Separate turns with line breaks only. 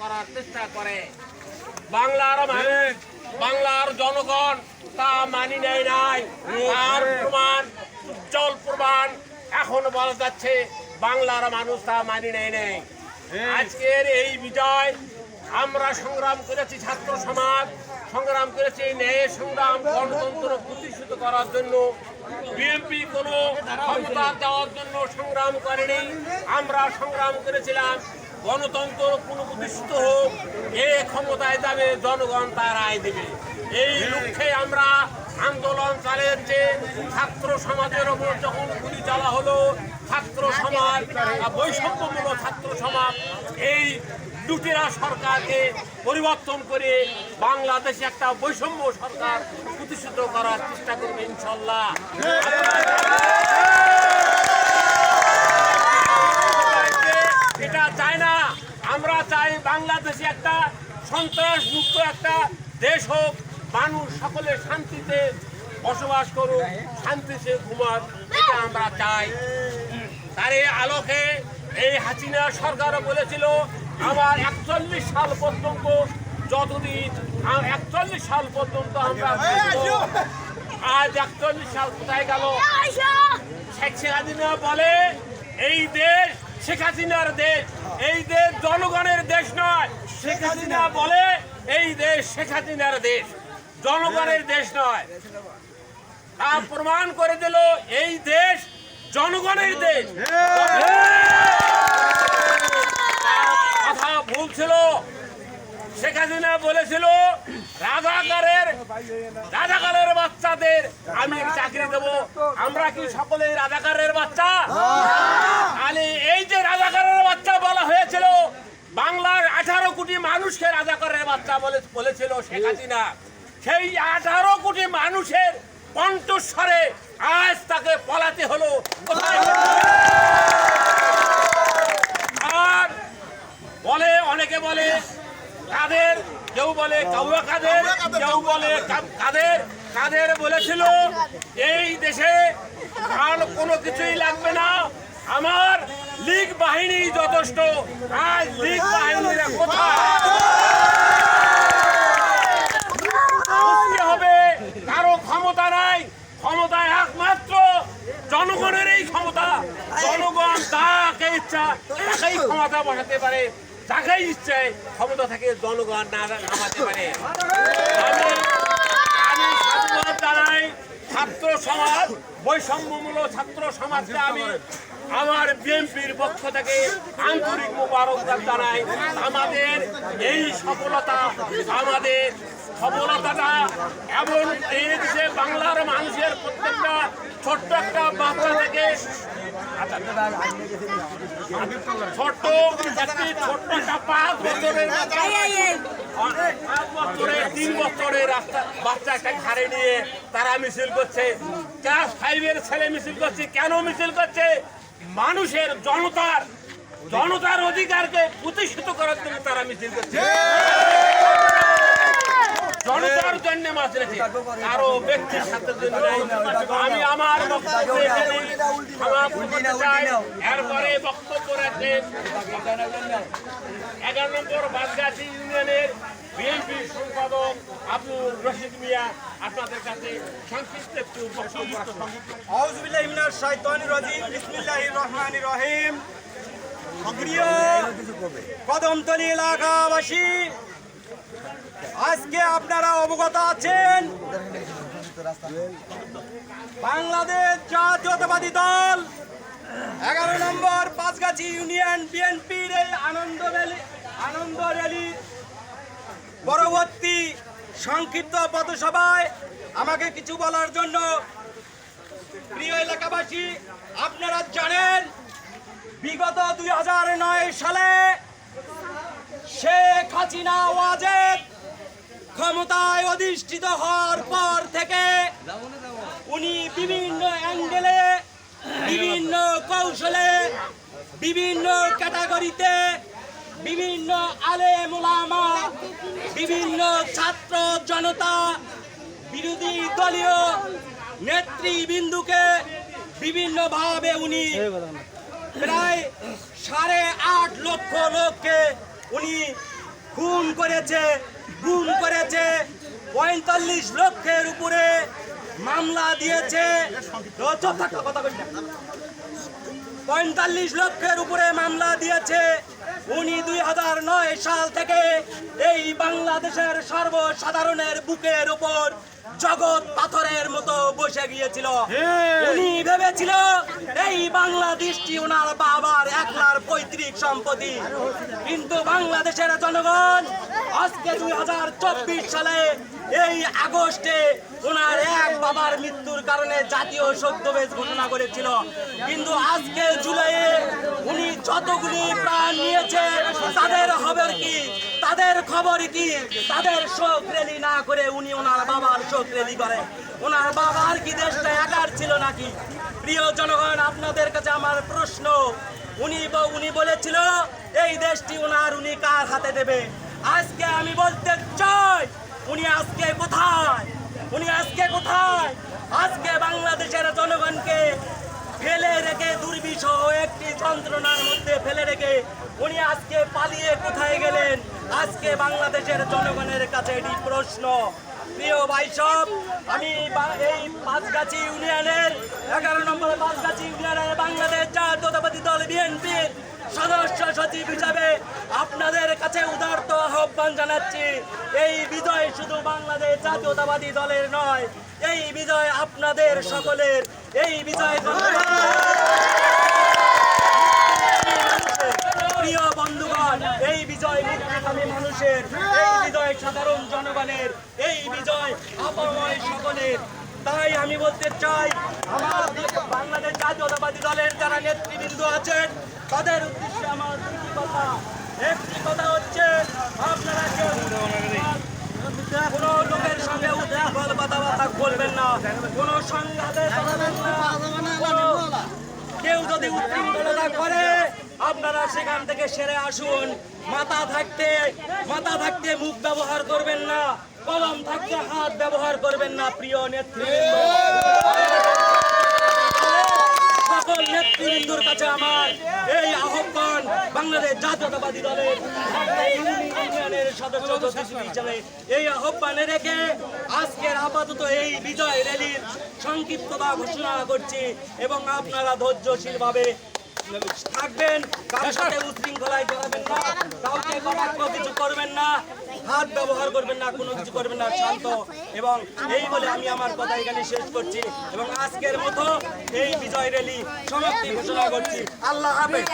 করার চেষ্টা করে। বাংলার জনগণ তা মানি নেয় নাই। তার প্রমাণ, উজ্জ্বল প্রমাণ এখন বলা যাচ্ছে বাংলার মানুষ তা মানি নেয় নাই। আজকের এই বিজয় আমরা সংগ্রাম করেছি, ছাত্র সমাজ সংগ্রাম করেছি ন্যায় সংগ্রাম, গণতন্ত্র প্রতিষ্ঠিত করার জন্য। বিএনপি কোনো ক্ষমতা দেওয়ার জন্য সংগ্রাম করেনি। আমরা সংগ্রাম করেছিলাম গণতন্ত্র পুনঃপ্রতিষ্ঠিত হোক, এ ক্ষমতায় যাবে জনগণ, তার রায় দেবে। এই লক্ষ্যে আমরা আন্দোলন চালিয়েছে। ছাত্র সমাজের ওপর যখন গুলি চালা হলো, ছাত্র সমাজ, বৈষম্যমূলক ছাত্র সমাজ এই লুটেরা সরকারকে পরিবর্তন করে বাংলাদেশে একটা বৈষম্য সরকার প্রতিষ্ঠিত করার চেষ্টা করবে ইনশাল্লাহ। এটা চাই না, আমরা চাই বাংলাদেশে একটা সন্ত্রাস মুক্ত একটা দেশ হোক, মানুষ সকলে শান্তিতে বসবাস করুক, শান্তিতে ঘুমাক, এটা আমরা চাই। তার এই আলোকে এই হাসিনা সরকারও বলেছিল আমার 41 সাল পর্যন্ত, যতদিন 41 সাল পর্যন্ত আমরা, আজ 41 সাল কোথায় গেল? শেখ হাসিনা বলে এই দেশ শেখ হাসিনার দেশ, এই দেশ জনগণের দেশ নয়। শেখ হাসিনা বলে এই দেশ শেখ হাসিনার দেশ, জনগণের দেশ নয়। তা প্রমাণ করে দিল এই দেশ জনগণের দেশ। কথা ভুল ছিল। শেখ হাসিনা বলেছিল রাজাকারের বাচ্চাদের আমি চাকরি দেব। আমরা কি সকলেই রাজাকারের বাচ্চা? আরে এই যে রাজাকারের বাচ্চা বলা হয়েছিল, বাংলার 18 কোটি মানুষকে রাজাকারের বাচ্চা বলেছিল শেখ হাসিনা। সেই 18 কোটি মানুষের কণ্ঠস্বরে আজ তাকে পলাতে হলো। আর বলে, অনেকে বলে কাদের, কেউ বলে কাউয়া কাদের, কেউ বলে কাদের বলেছিল এই দেশে আর কোনো কিছুই লাগবে না, আমার লীগ বাহিনী যথেষ্ট। আজ লীগ বাহিনীরা কোথায়? হবে কারো ক্ষমতা নাই, ক্ষমতা একমাত্র জনগণের এই ক্ষমতা। জনগণ যাকে ইচ্ছা তাকেই ক্ষমতা বসাতে পারে, যাকে ইচ্ছে ক্ষমতা থেকে জনগণ নামাতে পারে। আমি সাধুবাদ জানাই ছাত্র সমাজ, বৈষম্যমূলক ছাত্র সমাজকে আমি আমার বিএনপির পক্ষ থেকে আন্তরিক মোবারকবাদ জানাই। আমাদের এই সফলতাটা এমন এই দেশে বাংলার মানুষের প্রত্যেকটা ছোট্ট একটা বাচ্চা থেকে ছোট্ট একটা 5 বছরের 3 বছরের বাচ্চা একটা ঘাড়ে নিয়ে তারা মিছিল করছে। ক্লাস 5-এর ছেলে মিছিল করছে। কেন মিছিল করছে? মানুষের জনতার অধিকারকে প্রতিষ্ঠিত করার জন্য তারা মিছিল করছে, জনতার জন্য মাছ রেখে, কারো ব্যক্তির স্বার্থের জন্য। আমি আমার বক্তব্য এখানে চাই। এরপরে বক্তব্য রাখেন 11 নম্বর বাঁশগাছি ইউনিয়নের বিএনপি সম্পাদক আব্দুর রশিদ মিয়া, আপনাদের কাছে সংক্ষিপ্ত একটু বক্তব্য।
আউযু বিল্লাহি মিনাশ শাইতানির রাজিম, বিসমিল্লাহির রহমানির রহিম। প্রিয় কদমতলী এলাকাবাসী, আজকে আপনারা অবগত আছেন বাংলাদেশ জাতীয়তাবাদী দল 11 নম্বর বাঁশগাছি ইউনিয়ন বিএনপির এই আনন্দ র্যালি পরবর্তী সংক্ষিপ্ত পথসভায় আমাকে কিছু বলার জন্য, প্রিয় এলাকাবাসী, আপনারা জানেন বিগত 2009 সালে শেখ হাসিনা ওয়াজেদ ক্ষমতায় অধিষ্ঠিত হওয়ার পর থেকে উনি বিভিন্ন অ্যাঙ্গেলে, বিভিন্ন কৌশলে, বিভিন্ন ক্যাটাগরিতে, বিভিন্ন আলেম ওলামা, বিভিন্ন ছাত্র জনতা, বিরোধী দলীয় নেতৃবৃন্দকে বিভিন্নভাবে উনি প্রায় 8.5 লক্ষ লোককে উনি খুন করেছে, গুম করেছে, ৪৫ লক্ষের উপরে মামলা দিয়েছে। ৪৫ লক্ষের উপরে মামলা দিয়েছে। উনি ২০০৯ সাল থেকে এই বাংলাদেশের সর্বসাধারণের বুকের উপর জগৎ পাথরের মতো বসে গিয়েছিল। উনি ভেবেছিল এই বাংলাদেশটি ওনার বাবার একলার পৈতৃক সম্পত্তি, কিন্তু বাংলাদেশের জনগণ আজকে ২০২৪ সালে এই আগস্টে ওনার এক বাবার মৃত্যুর কারণে জাতীয় শোক দিবস ঘোষণা করেছিল। কিন্তু আজকে জুলাইয়ে উনি যতগুলি প্রাণ নিয়েছে তাদের খবর কি, তাদের খবর কি? তাদের শোক র্যালি না করে উনি ওনার বাবার শোক র্যালি করে। ওনার বাবার কি দেশটা একার ছিল নাকি? প্রিয় জনগণ, আপনাদের কাছে আমার প্রশ্ন, উনি বলেছিল এই দেশটি উনি কার হাতে দেবে? আজকে আমি বলতে চাই উনি আজকে কোথায়? উনি আজকে কোথায়? আজকে বাংলাদেশের জনগণকে ফেলে রেখে, দুর্বিষহ একটি যন্ত্রণার মধ্যে ফেলে রেখে উনি আজকে পালিয়ে কোথায় গেলেন? আজকে বাংলাদেশের জনগণের কাছে এটি প্রশ্ন। প্রিয় ভাইসব, আমি এই পাঁচগাছি ইউনিয়নের 11 নম্বর পাঁচগাছি ইউনিয়নের বাংলাদেশ জাতীয়তাবাদী দল বিএনপির সদস্য সচিব হিসাবে আপনাদের কাছে উদারত আহ্বান জানাচ্ছি। এই বিজয় শুধু বাংলাদেশ জাতীয়তাবাদী দলের নয়, এই বিজয় আপনাদের সকলের। এই বিজয় প্রিয় বন্ধুগণ, এই বিজয় মুক্তিকামী মানুষের, এই বিজয় সাধারণ জনগণের, এই বিজয় আপাময় সকলের। তাই আমি বলতে চাই, আমার বাংলাদেশ জাতীয়তাবাদী দলের যারা নেতৃবৃন্দ আছেন তাদের উদ্দেশ্যে আমার দুটি কথা। একটি কথা হচ্ছে, আপনারা কেউ কোনো লোকের সঙ্গে উদ্ভট কথাবার্তা বলবেন না, কোনো সংঘাতে জড়াবেন না। কেউ যদি উচ্ছৃঙ্খলতা করে আপনারা সেখান থেকে সেরে আসুন। মাথা থাকতে মুখ ব্যবহার করবেন না, কলম থাকতে হাত ব্যবহার করবেন না। প্রিয় নেতৃবৃন্দ, সকল নেতৃবৃন্দর কাছে আমার এই আহ্বান, বাংলাদেশ জাতীয়তাবাদী দলের ইউনিয়নের সদস্য হিসেবে এই আহ্বানে রেখে আজকের আপাতত এই বিজয় র্যালির সংক্ষিপ্ততা ঘোষণা করছি এবং আপনারা ধৈর্যশীল ভাবে থাকবেন, কারোর সাথে উশৃঙ্খলায় জড়াবেন না, কাউকে কটাক্ষ কিছু করবেন না, হাত ব্যবহার করবেন না, কোনো কিছু করবেন না, শান্ত। এবং এই বলে আমি আমার কথা এখানে শেষ করছি এবং আজকের মতো এই বিজয় র্যালি সমাপ্তি ঘোষণা করছি। আল্লাহ হাফেজ।